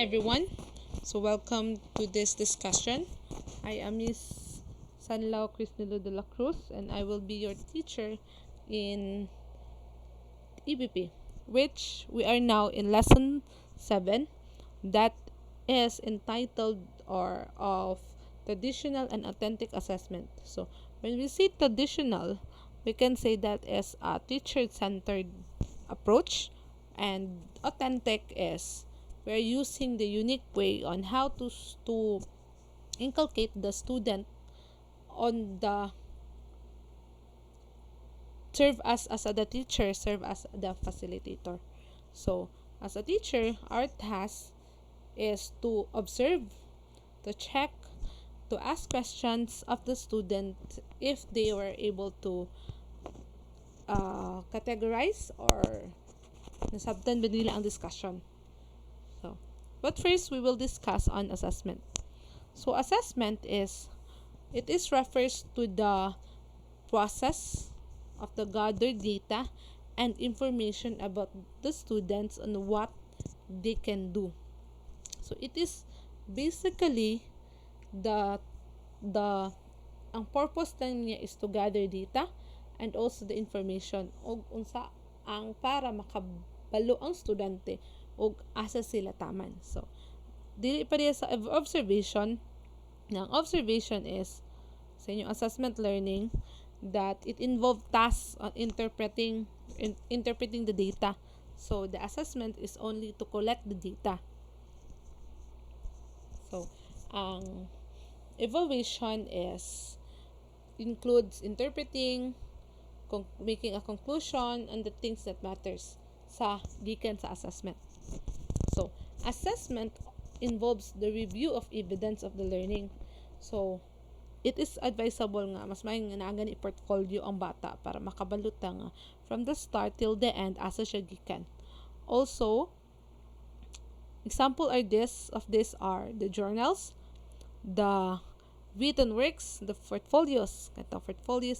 everyone. So welcome to this discussion. I am Miss Sanlao Crisnilo de la Cruz and I will be your teacher in EBP, which we are now in lesson 7 that is entitled or of traditional and authentic assessment. So when we say traditional, we can say that is a teacher-centered approach, and authentic is we're using the unique way on how to inculcate the student on the serve as the teacher, serve as the facilitator. So as a teacher, our task is to observe, to check, to ask questions of the student if they were able to categorize or nasabtan ba nila ang discussion. So, but first we will discuss on assessment. So assessment it refers to the process of the gathered data and information about the students on what they can do. So it is basically the ang purpose lang niya is to gather data and also the information og unsa ang para makabalo ang estudyante og asa sila taman. So dili pa diya sa observation. Ang observation is sa inyong assessment learning that it involved tasks on interpreting the data. So the assessment is only to collect the data. So ang evaluation includes interpreting, making a conclusion on the things that matters sa gikan sa assessment. So assessment involves the review of evidence of the learning. So it is advisable nga mas may nga naagani portfolio ang bata para makabaluta nga from the start till the end asa siya gikan. Also, example are the journals, the written works, the portfolios,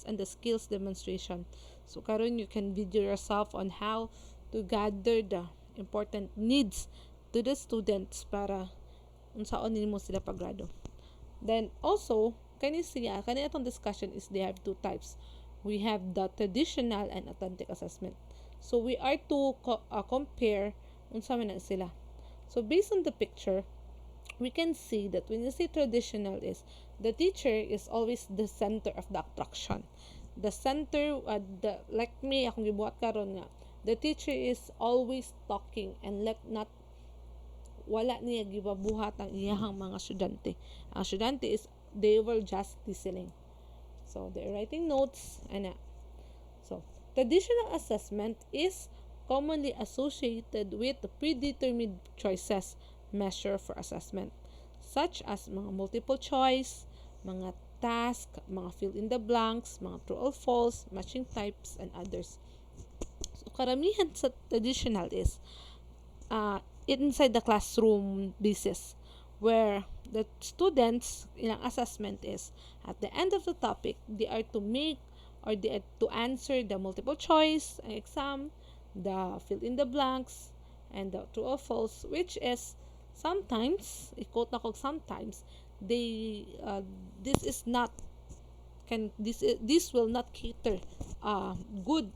and the skills demonstration. So karon you can video yourself on how to gather the important needs to the students para unsaon nimo sila paggrado. Then also kani atong discussion is they have two types. We have the traditional and authentic assessment. So we are to compare unsa man na sila. So based on the picture, we can see that when you say traditional is the teacher is always the center of the attraction. The center like me akong gibuhat karon nga the teacher is always talking and not wala niya gibabuhat ang iyahang mga estudyante. Ang estudyante is they were just listening. So they're writing notes and so traditional assessment is commonly associated with the predetermined choices measure for assessment, such as mga multiple choice, mga task, mga fill in the blanks, mga true or false, matching types, and others. So karamihan sa traditional is inside the classroom basis, where the students ilang assessment is at the end of the topic they are to make or they are to answer the multiple choice exam, the fill in the blanks, and the true or false, which is sometimes sometimes they this will not cater a good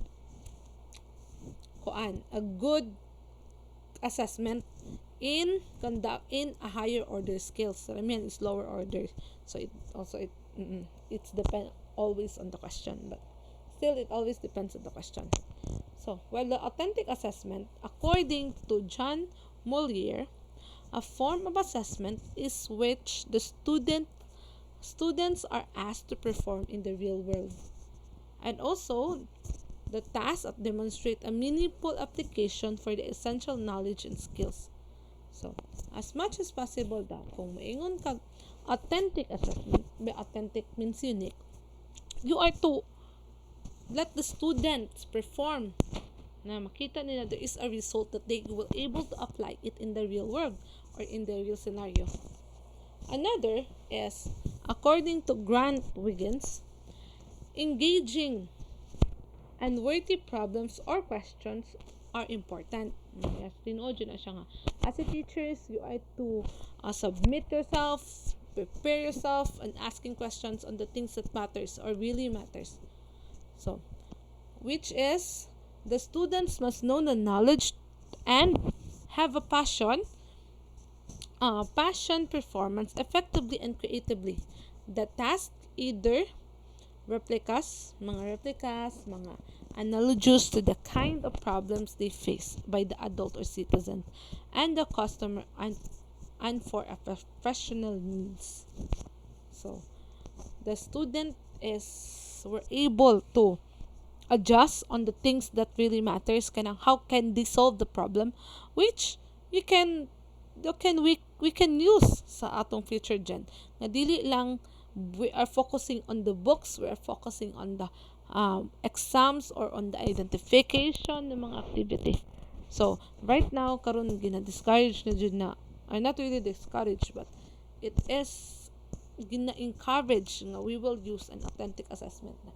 assessment in a higher order scales. So I mean it's lower order. So it's depend always on the question, but still it always depends on the question. So while the authentic assessment, according to John Mueller, a form of assessment is which the students are asked to perform in the real world, and also the task of demonstrate a meaningful application for the essential knowledge and skills. So, as much as possible daw, kung maingon kag authentic assessment, authentic means unique, you are to let the students perform na makita nila there is a result that they will able to apply it in the real world or in the real scenario. Another is, according to Grant Wiggins, engaging and worthy problems or questions are important. Yes, tinuod yun na siya nga. As a teachers, you are to submit yourself, prepare yourself, and asking questions on the things that matters or really matters. So, which is the students must know the knowledge and have a passion performance effectively and creatively. The task either replicas, mga analogous to the kind of problems they face by the adult or citizen and the customer and for a professional needs. So, the student is were able to adjust on the things that really matters, kanang how can they solve the problem, which you can we can use sa atong future gen, nga dili lang we are focusing on the books, we are focusing on the exams or on the identification ng mga activity. So right now karon gina-discourage na jud na, or not really discourage, but it is gina-encourage nga we will use an authentic assessment na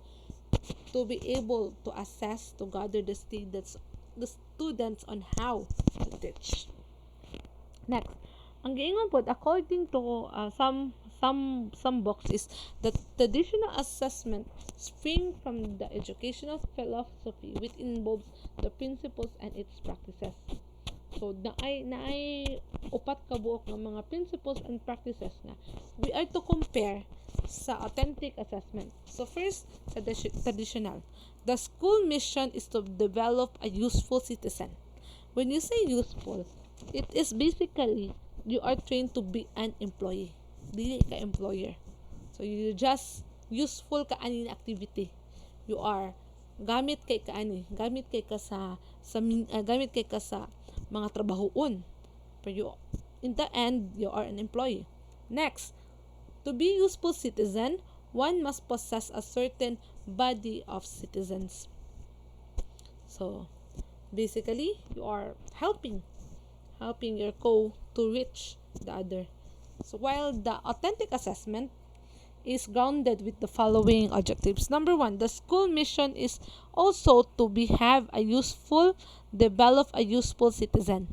to be able to assess, to gather the students on how to teach. Next, ang giingon pod according to some books is that traditional assessment spring from the educational philosophy which involves the principles and its practices. So naay upat ka buok ng mga principles and practices na we are to compare sa authentic assessment. So first, sa traditional. The school mission is to develop a useful citizen. When you say useful, it is basically you are trained to be an employee. Dili ka employer. So you just useful ka ani activity. You are gamit kay ka sa mga trabahoon. Pero in the end, you are an employee. Next, to be useful citizen, one must possess a certain body of citizens. So, basically, you are helping your co to reach the other. So, while the authentic assessment is grounded with the following objectives. Number one, the school mission is also to develop a useful citizen.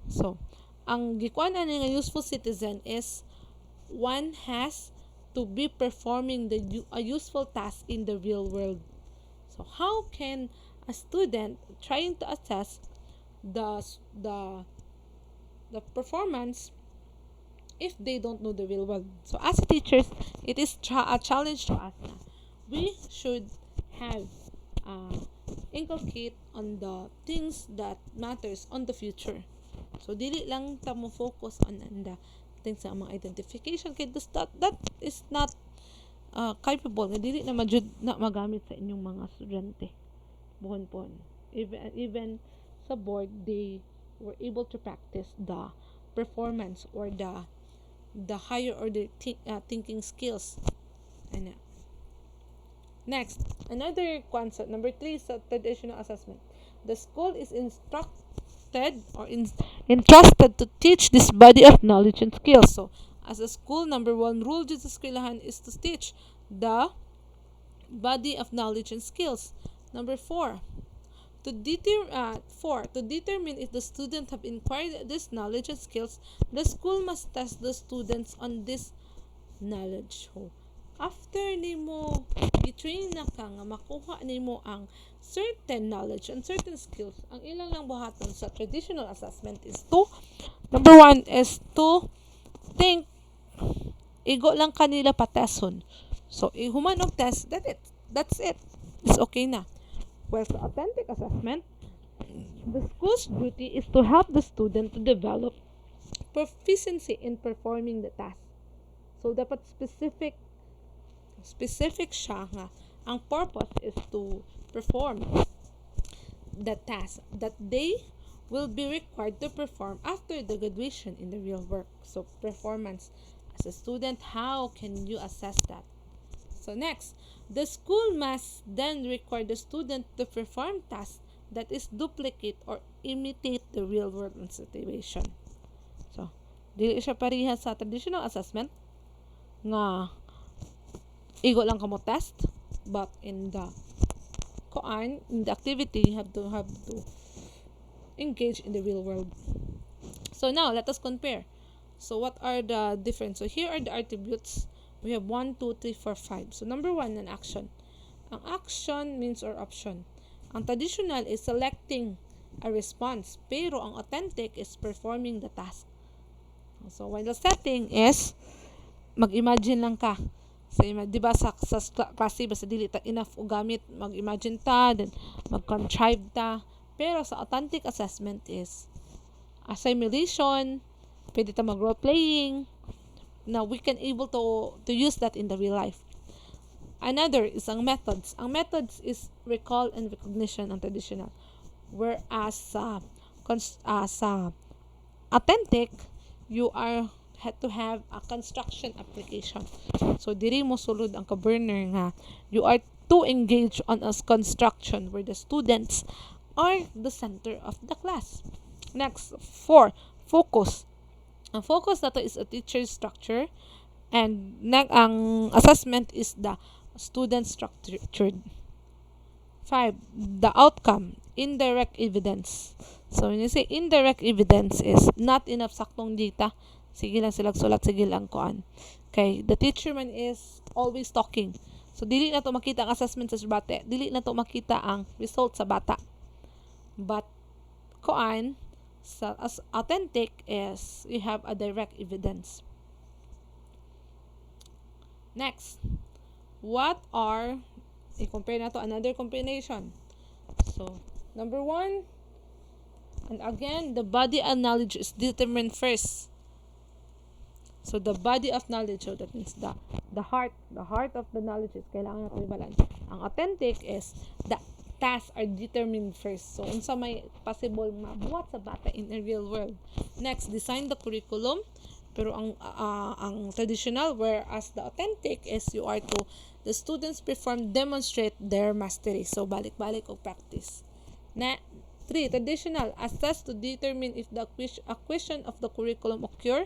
So, ang gikuan ani nga useful citizen is one has to be performing a useful task in the real world. So, how can a student trying to assess the performance if they don't know the real world? So, as teachers, it is a challenge to us na we should have inculcate on the things that matters on the future. So, dili lang ta mo focus on the things sa mga identification kay that is not capable nga dili na majud na magamit sa inyong mga estudyante. Buhon even sa board, they were able to practice the performance or the higher order thinking skills. Ano. Next, another concept, number 3 sa traditional assessment. The school is entrusted to teach this body of knowledge and skills. So, as a school, number 1 rule dito sa eskwelahan is to teach the body of knowledge and skills. Number 4, to determine if the student have acquired this knowledge and skills, the school must test the students on this knowledge. So, after nimo i-train na ka nga makuha nimo ang certain knowledge and certain skills, ang ilang lang buhaton sa traditional assessment is to, number 1 is to think, igo lang kanila patesson. So, human og test, that's it. It's okay na. Well, sa authentic assessment, the school's duty is to help the student to develop proficiency in performing the task. So, dapat specific siya nga ang purpose is to perform the task that they will be required to perform after the graduation in the real work. So, performance as a student, how can you assess that? So, next, the school must then require the student to perform tasks that is duplicate or imitate the real world situation. So, dili siya pareha sa traditional assessment nga igo lang ka mo test, but in the activity you have to engage in the real world. So now, let us compare. So what are the difference? So here are the attributes. We have 1, 2, 3, 4, 5. So number 1, an action. Ang action means or option. Ang traditional is selecting a response. Pero ang authentic is performing the task. So while the setting is, mag-imagine lang ka. So, di ba sa klase, basta dili ta enough o gamit, mag-imagine ta, then mag-contrive ta. Pero sa authentic assessment is, a simulation, pwede ta mag-role playing. Now, we can able to use that in the real life. Another is ang methods. Ang methods is recall and recognition ang traditional. Whereas sa authentic, you had to have a construction application. So, diri mo sulod ang ka-burner nga you are to engage on a construction where the students are the center of the class. Next, 4, focus. Ang focus nato is a teacher structure and ang assessment is the student structured. 5, the outcome, indirect evidence. So, when you say indirect evidence is not enough saktong data, sige lang sila sulat, sige lang kuan. Okay, the teacher man is always talking. So, dili na to makita ang assessment sa bata. Dili na to makita ang result sa bata. But, kuan, as authentic is you have a direct evidence. Next, what are, i-compare na to another combination. So, number 1, and again, the body of knowledge is determined first. So, the body of knowledge, so that means the heart of the knowledge is kailangan natin i-balance. Ang authentic is the tasks are determined first. So, unsa may possible mabuhat sa bata in a real world. Next, design the curriculum. Pero ang traditional, whereas the authentic is you are to the students demonstrate their mastery. So, balik-balik o practice. 3, traditional, assess to determine if the acquisition of the curriculum occur.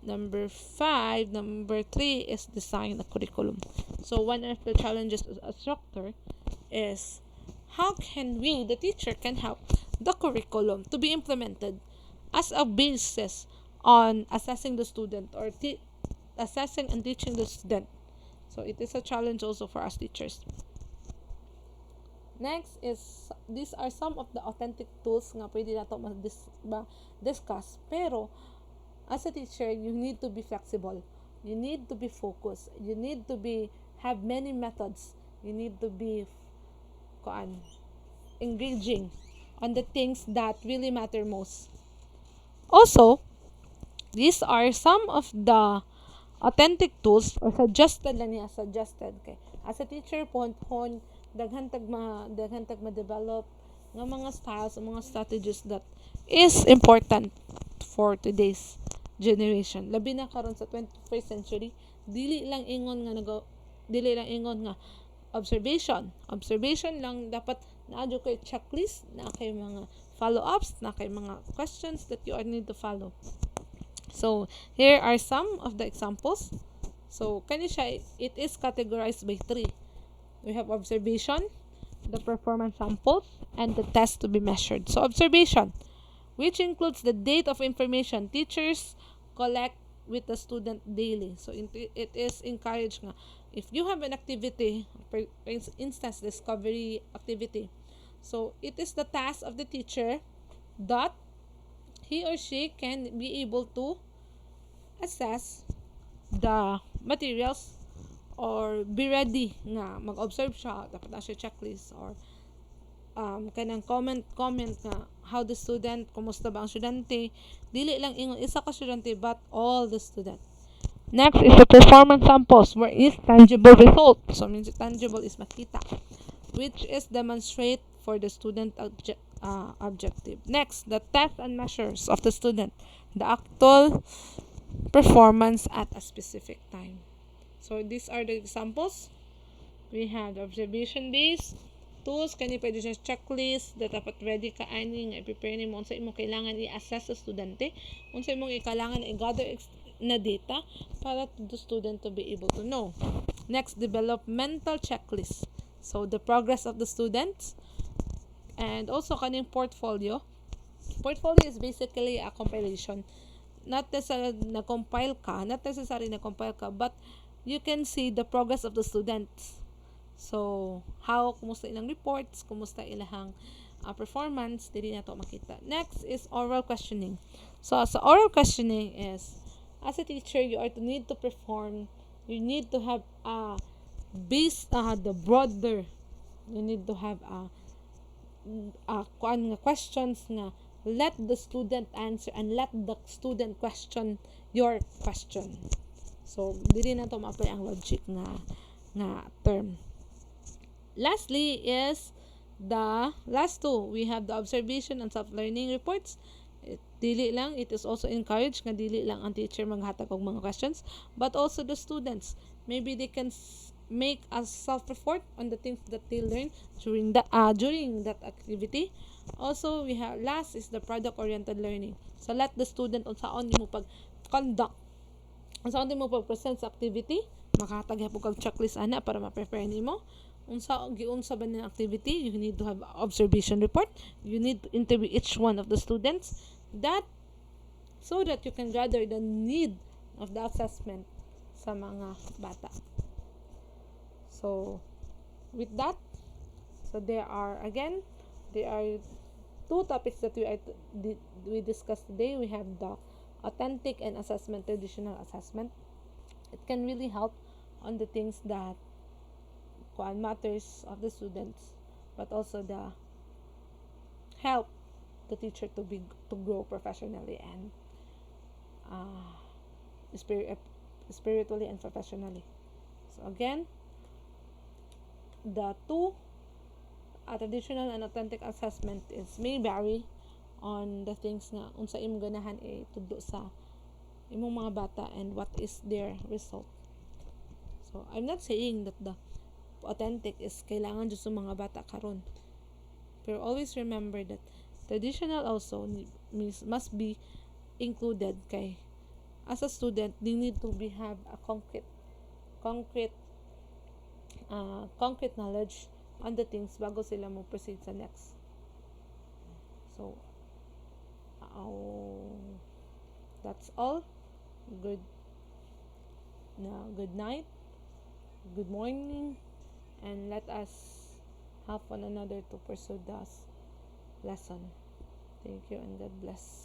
Number 3 is design the curriculum. So, one of the challenges as a instructor is how can we, the teacher, can help the curriculum to be implemented as a basis on assessing the student or assessing and teaching the student. So, it is a challenge also for us teachers. Next is, these are some of the authentic tools nga pwede na ito discuss. Pero, as a teacher, you need to be flexible. You need to be focused. You need to have many methods. You need to be engaging on the things that really matter most. Also, these are some of the authentic tools or suggested lang niya, okay. As a teacher, daghan tag ma-develop ng mga styles, mga strategies that is important for today's generation. Labi na karon sa 21st century, dili lang ingon nga observation lang dapat naadyo kay checklist, na kay mga follow-ups, na kay mga questions that you need to follow. So, here are some of the examples. So, it is categorized by 3. We have observation, the performance samples, and the test to be measured. So, observation, which includes the date of information teachers collect with the student daily. So, it is encouraged nga. If you have an activity, for instance, discovery activity, so it is the task of the teacher that he or she can be able to assess the materials or be ready nga mag-observe siya, dapat na siya checklist or kanang comment nga how the student, kumusta ba ang estudyante, dili lang ingon isa ka estudyante but all the student. Next is the performance samples, where is tangible result. So means tangible is makita, which is demonstrate for the student objective. Next, the test and measures of the student, the actual performance at a specific time. So these are the examples. We have the observation based tools, kani pwede siya checklist that dapat ready ka ani nga i-prepare nimo unsa imong kailangan i-assess sa estudyante, unsa imong kailangan i-gather na data para to the student to be able to know. Next, developmental checklist. So the progress of the students and also kaning portfolio. Portfolio is basically a compilation. Not necessarily na-compile ka, but you can see the progress of the students. So, kumusta ilang reports, kumusta ilang performance, dili na to makita. Next is oral questioning. So, sa oral questioning is, as a teacher, you need to perform, you need to have the broader, you need to have questions nga let the student answer and let the student question your question. So, dili na to ma-apply ang logic nga term. Lastly is the last two. We have the observation and self-learning reports. Dili lang, it is also encouraged nga dili lang ang teacher maghatag og mga questions, but also the students. Maybe they can make a self-report on the things that they learn during that activity. Also, we have last is the product-oriented learning. So, let the student unsaon mo pag-conduct, unsaon mo pag-present sa activity, makatag po kag checklist ana para ma-prepare nimo. Unsa ba ng activity, you need to have observation report. You need to interview each one of the students so that you can gather the need of the assessment sa mga bata. So, with that, there are two topics that we discussed today. We have the authentic and assessment, traditional assessment. It can really help on the things that matters of the students, but also the help the teacher to grow professionally and spiritually and professionally. So again, the two traditional and authentic assessment may vary on the things nga unsa imong ganahan tudlo sa imong mga bata and what is their result. So I'm not saying that the authentic is kailangan jud sa mga bata karon, pero always remember that traditional also must be included kay as a student they need to have a concrete knowledge on the things bago sila mo proceed sa next. So that's all. Good night, good morning, and let us help one another to pursue this lesson. Thank you and God bless.